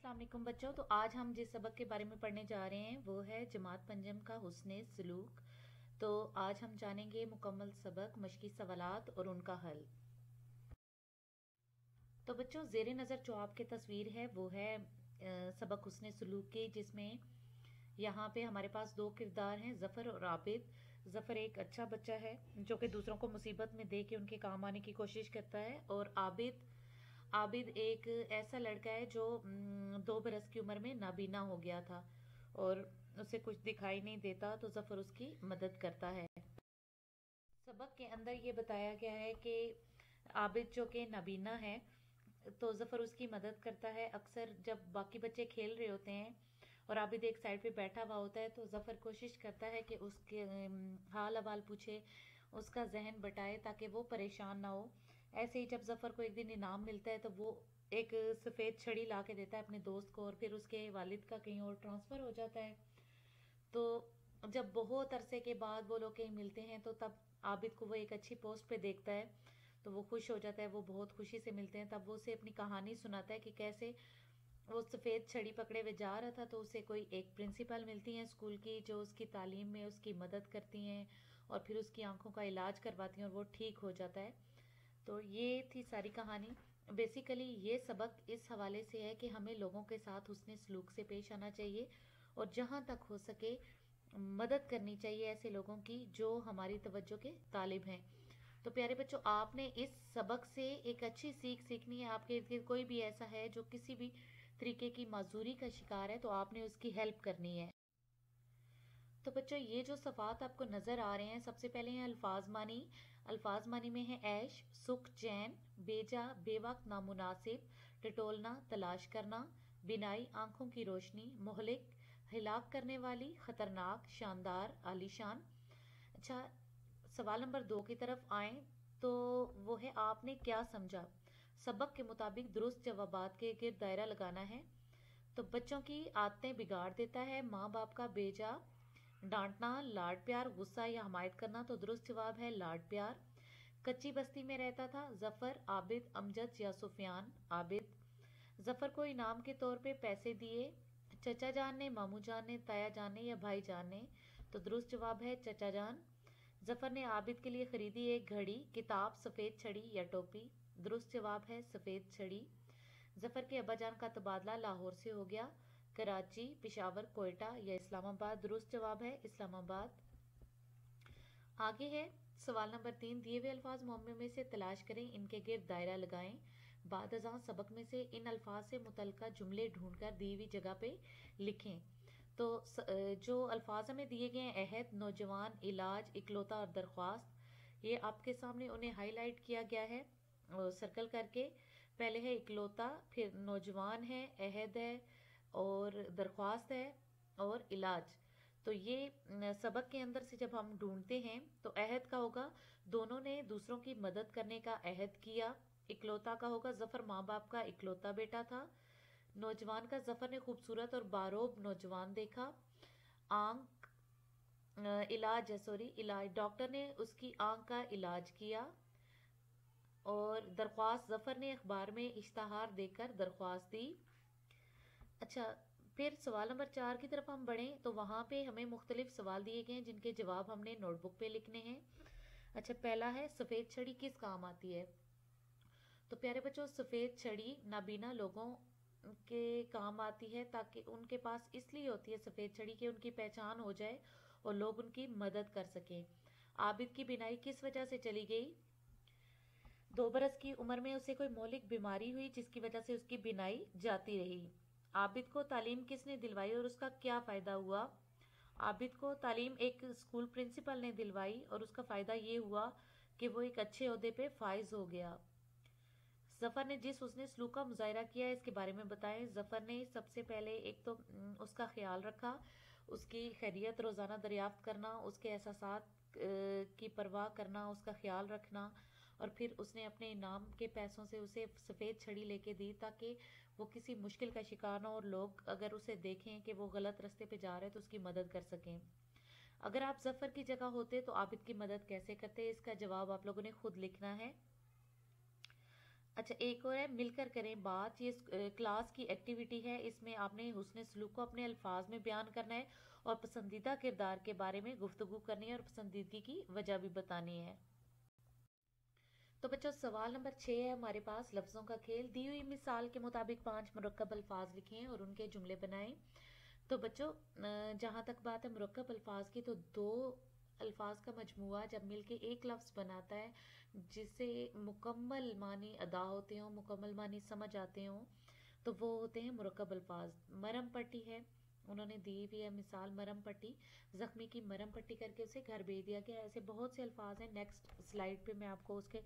अस्सलाम वालेकुम बच्चों। तो आज हम जिस सबक के बारे में पढ़ने जा रहे हैं वो है जमात पंजम का हुस्ने सलूक। तो आज हम जानेंगे मुकम्मल सबक, मश्की सवालात और उनका हल। तो बच्चों, ज़ेरे नज़र जो आपकी तस्वीर है वो है सबक हुस्ने सलूक की, जिसमें यहाँ पे हमारे पास दो किरदार हैं, ज़फ़र और आबिद। ज़फ़र एक अच्छा बच्चा है जो कि दूसरों को मुसीबत में दे के उनके काम आने की कोशिश करता है, और आबिद आबिद एक ऐसा लड़का है जो 2 बरस की उम्र में नाबीना हो गया था और उसे कुछ दिखाई नहीं देता, तो ज़फ़र उसकी मदद करता है। सबक के अंदर ये बताया गया है कि आबिद जो कि नाबीना है, तो ज़फ़र उसकी मदद करता है। अक्सर जब बाकी बच्चे खेल रहे होते हैं और आबिद एक साइड पे बैठा हुआ होता है, तो ज़फ़र कोशिश करता है कि उसके हाल अहवाल पूछे, उसका जहन बटाए ताकि वो परेशान ना हो। ऐसे ही जब ज़फ़र को एक दिन इनाम मिलता है तो वो एक सफ़ेद छड़ी ला के देता है अपने दोस्त को, और फिर उसके वालिद का कहीं और ट्रांसफ़र हो जाता है। तो जब बहुत अरसे के बाद वो लोग कहीं मिलते हैं तो तब आबिद को वो एक अच्छी पोस्ट पे देखता है, तो वो खुश हो जाता है, वो बहुत खुशी से मिलते हैं। तब वो उसे अपनी कहानी सुनाता है कि कैसे वो सफ़ेद छड़ी पकड़े हुए जा रहा था, तो उसे कोई एक प्रिंसिपल मिलती हैं स्कूल की जो उसकी तालीम में उसकी मदद करती हैं और फिर उसकी आंखों का इलाज करवाती हैं और वो ठीक हो जाता है। तो ये थी सारी कहानी। बेसिकली ये सबक इस हवाले से है कि हमें लोगों के साथ हुस्ने सलूक से पेश आना चाहिए और जहाँ तक हो सके मदद करनी चाहिए ऐसे लोगों की जो हमारी तवज्जो के तालिब हैं। तो प्यारे बच्चों, आपने इस सबक से एक अच्छी सीख सीखनी है। आपके इर्द गिर्द कोई भी ऐसा है जो किसी भी तरीके की माजूरी का शिकार है, तो आपने उसकी हेल्प करनी है। तो बच्चों, ये जो सफ़ात आपको नज़र आ रहे हैं, सबसे पहले हैं अल्फाज मानी। अल्फाज मानी में है ऐश, सुख, चैन, बेजा, बेवक्त, नामुनासिब, टटोलना, तलाश करना, बिनाई, आंखों की रोशनी, मोहलिक, हिलाक करने वाली, खतरनाक, शानदार, आलीशान। अच्छा, सवाल नंबर 2 की तरफ आए तो वो है आपने क्या समझा। सबक के मुताबिक दुरुस्त जवाबात के गिर्द दायरा लगाना है। तो बच्चों की आदतें बिगाड़ देता है माँ बाप का बेजा डांटना, लाड प्यार, गुस्सा या हमायत करना। तो दुरुस्त जवाब है लाड प्यार। कच्ची बस्ती में रहता था ज़फ़र, आबिद, अमजद या सुफियान। आबिद। ज़फ़र को इनाम के तौर पे पैसे दिए चचा जान ने, मामू जान ने, ताया जान ने या भाई जान ने। तो दुरुस्त जवाब है चचा जान। ज़फ़र ने आबिद के लिए खरीदी एक घड़ी, किताब, सफ़ेद छड़ी या टोपी। दुरुस्त जवाब है सफ़ेद छड़ी। ज़फ़र के अब्बाजान का तबादला लाहौर से हो गया, कराची, पेशावर, कोयटा या इस्लामाबाद। दुरुस्त जवाब है इस्लामाबाद। आगे है सवाल नंबर 3, दिए हुए अल्फाज मुअम्मे में से तलाश करें, इनके गिर्द दायरा लगाएं। बाद अज़ां सबक में से इन अल्फाज से मुतल्लिका जुमले ढूंढकर दी हुई जगह पे लिखें। तो जो अल्फाज हमें दिए गए हैं, अहद, नौजवान, इलाज, इकलौता और दरख्वास्त, ये आपके सामने उन्हें हाईलाइट किया गया है सर्कल करके। पहले है इकलौता, फिर नौजवान है, अहद है और दरख्वास्त है और इलाज। तो ये सबक के अंदर से जब हम ढूंढते हैं तो अहद का होगा दोनों ने दूसरों की मदद करने का अहद किया। इकलौता का होगा ज़फ़र माँ बाप का इकलौता बेटा था। नौजवान का ज़फ़र ने खूबसूरत और बारोब नौजवान देखा। आंख इलाज है, सॉरी, इलाज, डॉक्टर ने उसकी आंख का इलाज किया। और दरख्वास्त, ज़फ़र ने अखबार में इश्तहार देकर दरख्वास्त दी। अच्छा, फिर सवाल नंबर 4 की तरफ हम बढ़ें तो वहाँ पे हमें मुख्तलिफ सवाल दिए गए हैं जिनके जवाब हमने नोटबुक पे लिखने हैं। अच्छा, पहला है सफ़ेद छड़ी किस काम आती है। तो प्यारे बच्चों, सफ़ेद छड़ी नाबीना लोगों के काम आती है, ताकि उनके पास इसलिए होती है सफ़ेद छड़ी कि उनकी पहचान हो जाए और लोग उनकी मदद कर सकें। आबिद की बिनाई किस वजह से चली गई। 2 बरस की उम्र में उसे कोई मौलिक बीमारी हुई जिसकी वजह से उसकी बिनाई जाती रही। आबिद को तालीम किसने दिलवाई और उसका क्या फ़ायदा हुआ। आबिद को तालीम एक स्कूल प्रिंसिपल ने दिलवाई और उसका फ़ायदा ये हुआ कि वो एक अच्छे ओहदे पे फाइज हो गया। ज़फ़र ने जिस उसने सलूक का मुजाहरा किया है इसके बारे में बताएं। ज़फ़र ने सबसे पहले एक तो उसका ख्याल रखा, उसकी खैरियत रोज़ाना दरियाफ्त करना, उसके एहसासात की परवाह करना, उसका ख्याल रखना, और फिर उसने अपने इनाम के पैसों से उसे सफ़ेद छड़ी लेके दी ताकि वो किसी मुश्किल का शिकार ना हो और लोग अगर उसे देखें कि वो गलत रास्ते पे जा रहे हैं तो उसकी मदद कर सकें। अगर आप ज़फ़र की जगह होते तो आबिद की मदद कैसे करते, इसका जवाब आप लोगों ने खुद लिखना है। अच्छा, एक और है मिलकर करें बात। ये क्लास की एक्टिविटी है, इसमें आपने हुस्न सलूक को अपने अल्फाज में बयान करना है और पसंदीदा किरदार के बारे में गुफ्तगू करनी है और पसंदीदगी की वजह भी बतानी है। तो बच्चों सवाल नंबर 6 है हमारे पास, लफ्ज़ों का खेल। दी हुई मिसाल के मुताबिक 5 मुरक्कब अल्फाज लिखें और उनके जुमले बनाएं। तो बच्चों जहाँ तक बात है मुरक्कब अल्फाज की, तो दो अल्फाज का मजमुआ जब मिलके एक लफ्ज़ बनाता है जिसे मुकम्मल मानी अदा होते हों, मुकम्मल मानी समझ आते हों, तो वो होते हैं मुरक्कब अल्फाज। मरहम पट्टी है, उन्होंने दी भी है मिसाल मरहम पट्टी, ज़ख्मी की मरहम पट्टी करके उसे घर भेज दिया गया। ऐसे बहुत से अल्फाज हैं। नेक्स्ट स्लाइड पे मैं आपको उसके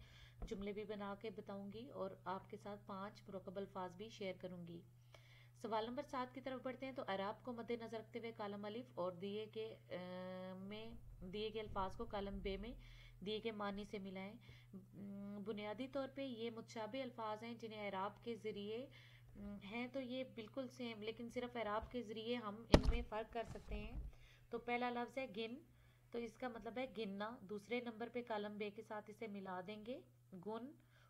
जुमले भी बना के बताऊंगी और आपके साथ 5 मुरक्कब अल्फाज भी शेयर करूंगी। सवाल नंबर 7 की तरफ बढ़ते हैं। तो अराब को मद्देनजर रखते हुए कालम अलिफ और दिए गए अल्फाज को कालम बे में दिए गए मानी से मिलाएं। बुनियादी तौर पे ये मुतशाबे अल्फाज हैं जिन्हें अराब के ज़रिए हैं, तो ये बिल्कुल सेम, लेकिन सिर्फ अराब के ज़रिए हम इनमें फ़र्क कर सकते हैं। तो पहला लफ्ज़ है गिन, तो इसका मतलब है गिनना। दूसरे नंबर पे कालम बे के साथ इसे मिला देंगे, गुन,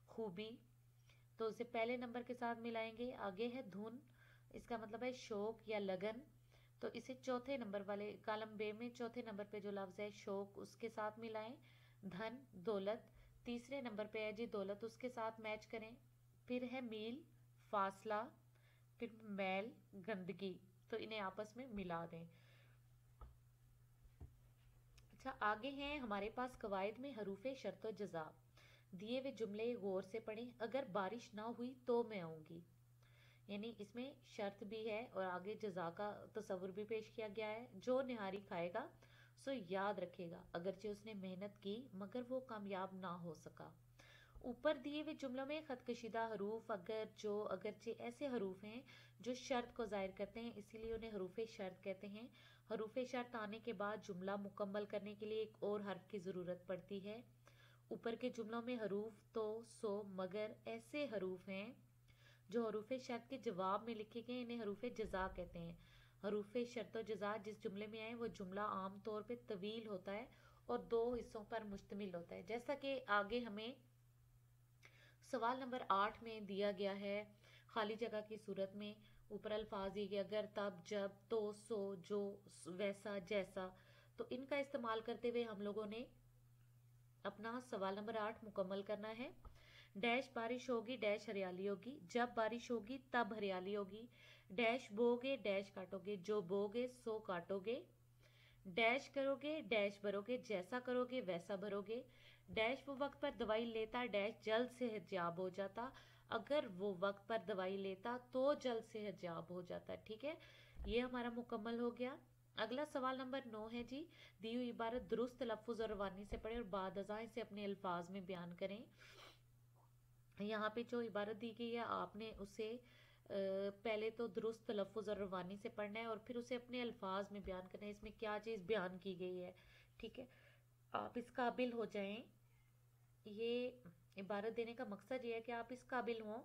खूबी, तो इसे पहले नंबर के साथ मिलाएंगे। आगे है धुन, इसका मतलब है शौक या लगन, तो इसे चौथे नंबर वाले कालम बे में चौथे नंबर पे जो लफ्ज़ है शौक उसके साथ मिलाएं। धन, दौलत, तीसरे नंबर पे है जी दौलत, उसके साथ मैच करें। फिर है मील, फासला, फिर मैल, गंदगी, तो इन्हें आपस में मिला दें। अच्छा, आगे हैं हमारे पास कवायद में हरूफ शर्त जज़ा। दिए हुए जुमले गौर से पढ़ें। अगर बारिश ना हुई तो मैं आऊँगी, यानी इसमें शर्त भी है और आगे जज़ा का तस्वुर भी पेश किया गया है। जो निहारी खाएगा सो याद रखेगा, अगरचे उसने मेहनत की मगर वो कामयाब ना हो सका। ऊपर दिए हुए जुमलों में खत कशीदा हरूफ अगर, जो, अगरचे ऐसे हरूफ हैं जो शर्त को जाहिर करते हैं, इसीलिए उन्हें हरूफ शर्त कहते हैं। हरूफ शर्त आने के बाद जुमला मुकम्मल करने के लिए एक और हर्फ की ज़रूरत पड़ती है। ऊपर के जुमलों में हरूफ, तो, सो, मगर ऐसे हरूफ हैं जो हरूफ शर्त के जवाब में लिखे गए, इन्हें हरूफ जज़ा कहते हैं। हरूफ शर्त जज़ा जिस जुमले में आए वो जुमला आम तौर पे तवील होता है और दो हिस्सों पर मुश्तमिल होता है, जैसा कि आगे हमें सवाल नंबर 8 में दिया गया है। खाली जगह की सूरत में ऊपर अल्फाज दिए गए अगर, तब, जब, तो, सो, जो, वैसा, जैसा, तो इनका इस्तेमाल करते हुए हम लोगों ने अपना सवाल नंबर 8 मुकम्मल करना है। डैश बारिश होगी, डैश हरियाली होगी, जब बारिश होगी तब हरियाली होगी, डैश बोगे, डैश काटोगे, जो बोगे सो काटोगे, डैश करोगे, डैश भरोगे, जैसा करोगे वैसा भरोगे, डैश वो वक्त पर दवाई लेता, डैश जल्द सेहतयाब हो जाता, अगर वो वक्त पर दवाई लेता तो जल्द सेहतयाब हो जाता। ठीक है, ये हमारा मुकम्मल हो गया। अगला सवाल नंबर 9 है जी, दी हुई इबारत दुरुस्त लफ्ज़ और रवानी से पढ़ें और बाद अज़ां इसे अपने अल्फाज में बयान करें। यहाँ पे जो इबारत दी गई है आपने उसे पहले तो दुरुस्त लफ्ज़ और रवानी से पढ़ना है और फिर उसे अपने अल्फाज में बयान करना है, इसमें क्या चीज़ बयान की गई है। ठीक है, आप इस काबिल हो जाएं। ये इबारत देने का मकसद ये है कि आप इस काबिल हों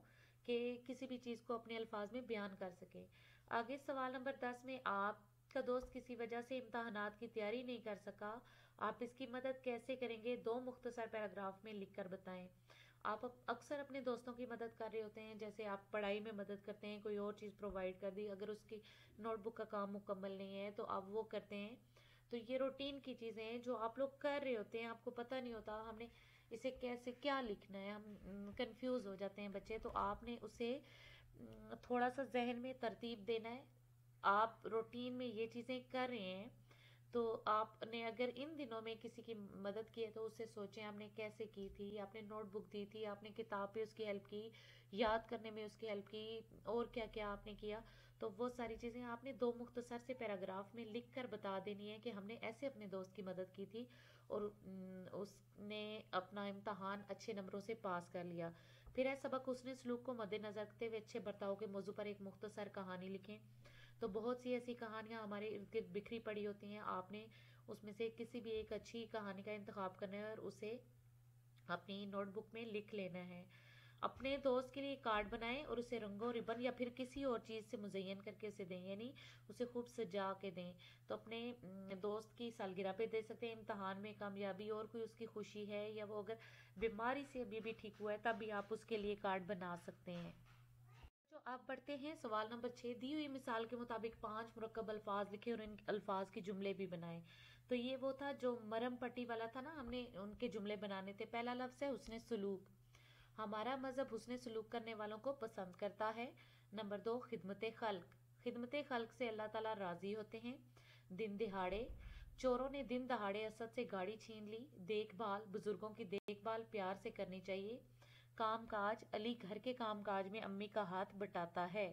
कि किसी भी चीज़ को अपने अल्फाज में बयान कर सकें। आगे सवाल नंबर 10 में आपका दोस्त किसी वजह से इम्तहानात की तैयारी नहीं कर सका, आप इसकी मदद कैसे करेंगे, दो मुख्तसर पैराग्राफ में लिख कर बताएं। आप अक्सर अपने दोस्तों की मदद कर रहे होते हैं, जैसे आप पढ़ाई में मदद करते हैं, कोई और चीज़ प्रोवाइड कर दी, अगर उसकी नोटबुक का काम मुकम्मल नहीं है तो आप वो करते हैं। तो ये रूटीन की चीज़ें हैं जो आप लोग कर रहे होते हैं, आपको पता नहीं होता हमने इसे कैसे क्या लिखना है, हम कंफ्यूज हो जाते हैं बच्चे, तो आपने उसे थोड़ा सा जहन में तरतीब देना है। आप रूटीन में ये चीज़ें कर रहे हैं तो आपने अगर इन दिनों में किसी की मदद की है तो उससे सोचें आपने कैसे की थी, आपने नोटबुक दी थी, आपने किताब पे उसकी हेल्प की, याद करने में उसकी हेल्प की, और क्या क्या आपने किया। तो वो सारी चीज़ें आपने दो मुख्तसर से पैराग्राफ में लिख कर बता देनी है कि हमने ऐसे अपने दोस्त की मदद की थी और उसने अपना इम्तहान अच्छे नंबरों से पास कर लिया। फिर है सबक उसने सलूक को मद्देनजर रखते हुए अच्छे बर्ताव के मौजू पर एक मुख्तसर कहानी लिखें। तो बहुत सी ऐसी कहानियाँ हमारे इर्द गिर्द बिखरी पड़ी होती हैं, आपने उसमें से किसी भी एक अच्छी कहानी का इंतखाब करना है और उसे अपनी नोटबुक में लिख लेना है। अपने दोस्त के लिए कार्ड बनाएं और उसे रंगों रिबन या फिर किसी और चीज़ से मुज़य्यन करके उसे दें, यानी उसे खूब सजा के दें। तो अपने दोस्त की सालगिरह पे दे सकते हैं, इम्तहान में कामयाबी और कोई उसकी खुशी है, या वो अगर बीमारी से अभी भी ठीक हुआ है तब भी आप उसके लिए कार्ड बना सकते हैं। जो आप पढ़ते हैं सवाल नंबर 6, दी हुई मिसाल के मुताबिक 5 मुरक्कब अल्फाज लिखे और इन अल्फाज के जुमले भी बनाए। तो ये वो था जो मरम पट्टी वाला था ना, हमने उनके जुमले बनाने थे। पहला लफ्ज़ है हुस्न सलूक। हमारा मज़हब हुस्न सलूक करने वालों को पसंद करता है। नंबर 2, खिदमत खल्क। खिदमत खल्क से अल्लाह ताला राज़ी होते हैं। दिन दिहाड़े, चोरों ने दिन दहाड़े असद से गाड़ी छीन ली। देखभाल, बुजुर्गों की देखभाल प्यार से करनी चाहिए। काम काज, अली घर के काम काज में अम्मी का हाथ बटाता है।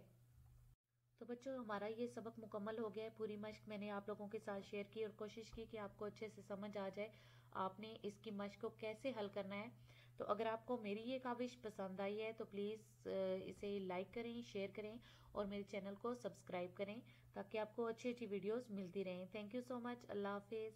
तो बच्चों हमारा ये सबक मुकम्मल हो गया है। पूरी मश्क मैंने आप लोगों के साथ शेयर की और कोशिश की कि आपको अच्छे से समझ आ जाए आपने इसकी मश्क को कैसे हल करना है। तो अगर आपको मेरी ये काविश पसंद आई है तो प्लीज़ इसे लाइक करें, शेयर करें और मेरे चैनल को सब्सक्राइब करें ताकि आपको अच्छी अच्छी वीडियोस मिलती रहें। Thank you so much. अल्लाह हाफिज़।